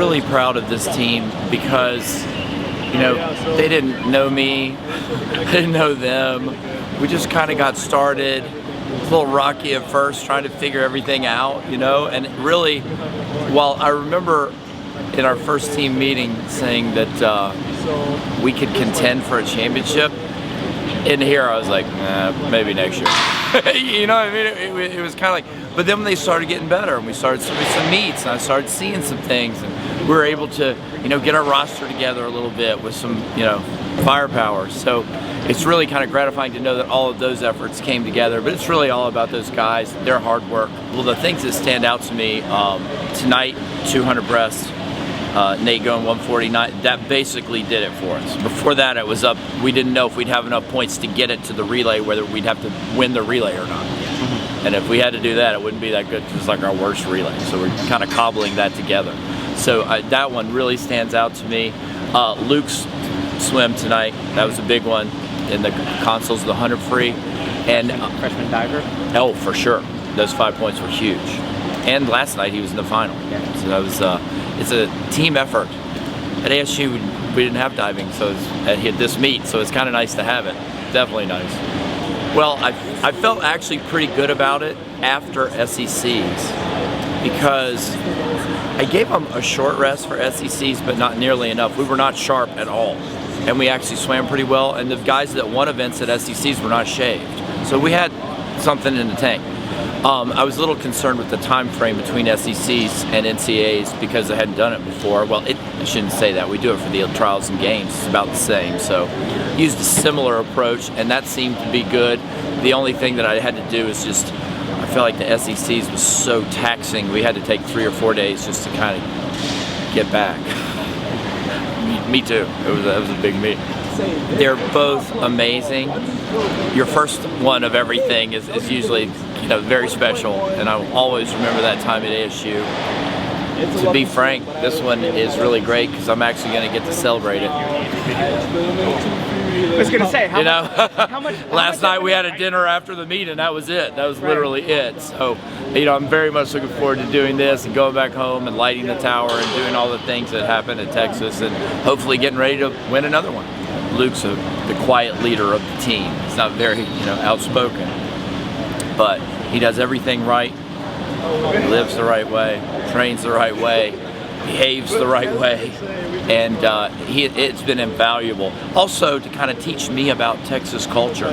really proud of this team because, you know, they didn't know me, I didn't know them. We just kind of got started. It's a little rocky at first, trying to figure everything out, you know, and really, while I remember in our first team meeting saying that we could contend for a championship, in here I was like, maybe next year. You know what I mean? It was kind of like, but then when they started getting better and we started some meets and I started seeing some things and we were able to, you know, get our roster together a little bit with some, you know, firepower. So it's really kind of gratifying to know that all of those efforts came together, but it's really all about those guys, their hard work. Well, the things that stand out to me, tonight, 200 breast, Nate going 149, that basically did it for us. Before that, it was up, we didn't know if we'd have enough points to get it to the relay, whether we'd have to win the relay or not. And if we had to do that, it wouldn't be that good, just like our worst relay. So we're kind of cobbling that together. So that one really stands out to me. Luke's swim tonight, that was a big one in the consoles of the 100 free. And freshman diver? Oh, for sure. Those 5 points were huge. And last night he was in the final. So that was, it's a team effort. At ASU, we didn't have diving, so at this meet, so it's kind of nice to have it. Definitely nice. Well, I felt actually pretty good about it after SECs because I gave them a short rest for SECs, but not nearly enough. We were not sharp at all, and we actually swam pretty well, and the guys that won events at SECs were not shaved. So we had something in the tank. I was a little concerned with the time frame between SECs and NCAAs because I hadn't done it before. Well, I shouldn't say that. We do it for the trials and games. It's about the same. So used a similar approach, and that seemed to be good. The only thing that I had to do is just, I felt like the SECs was so taxing. We had to take 3 or 4 days just to kind of get back. Me too. It was a big meet. They're both amazing. Your first one of everything is usually, you know, very special, and I will always remember that time at ASU. To be frank, this one is really great because I'm actually going to get to celebrate it. I was going to say, last night we had a dinner after the meet and that was it. That was literally it. So, you know, I'm very much looking forward to doing this and going back home and lighting the tower and doing all the things that happened in Texas and hopefully getting ready to win another one. Luke's the quiet leader of the team. He's not very, you know, outspoken, but he does everything right. He lives the right way, trains the right way, behaves the right way, and it's been invaluable. Also, to kind of teach me about Texas culture.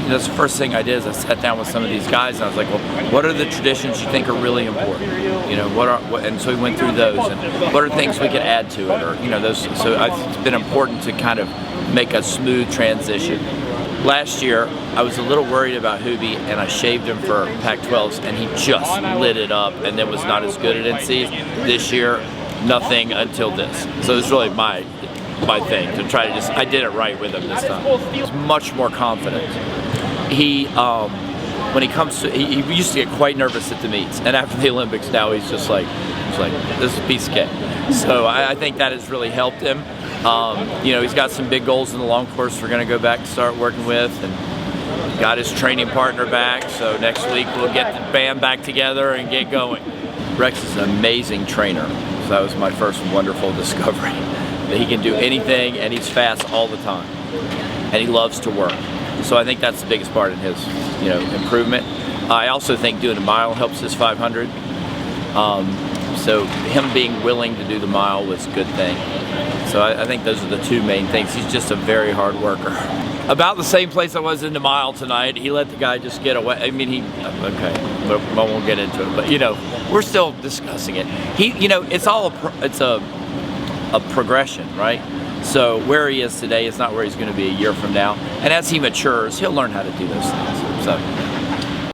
That's the first thing I did is I sat down with some of these guys and I was like, well, what are the traditions you think are really important? You know, and so we went through those and what are things we could add to it, or you know, those. So it's been important to kind of make a smooth transition. Last year, I was a little worried about Hubie, and I shaved him for Pac-12s, and he just lit it up, and then was not as good at NCs. This year, nothing until this. So it's really my thing to try to just. I did it right with him this time. He's much more confident. He, when he comes to, he used to get quite nervous at the meets, and after the Olympics, now he's just like, this is a piece of cake. So I think that has really helped him. You know, he's got some big goals in the long course we're going to go back to start working with, and got his training partner back, so next week we'll get the band back together and get going. Rex is an amazing trainer, so that was my first wonderful discovery, that he can do anything and he's fast all the time, and he loves to work. So I think that's the biggest part in his, you know, improvement. I also think doing a mile helps his 500. So him being willing to do the mile was a good thing. So I think those are the two main things. He's just a very hard worker. About the same place I was in the mile tonight. He let the guy just get away. I mean, okay, I won't get into it, but you know, we're still discussing it. You know, it's a progression, right? So where he is today is not where he's going to be a year from now. And as he matures, he'll learn how to do those things. So.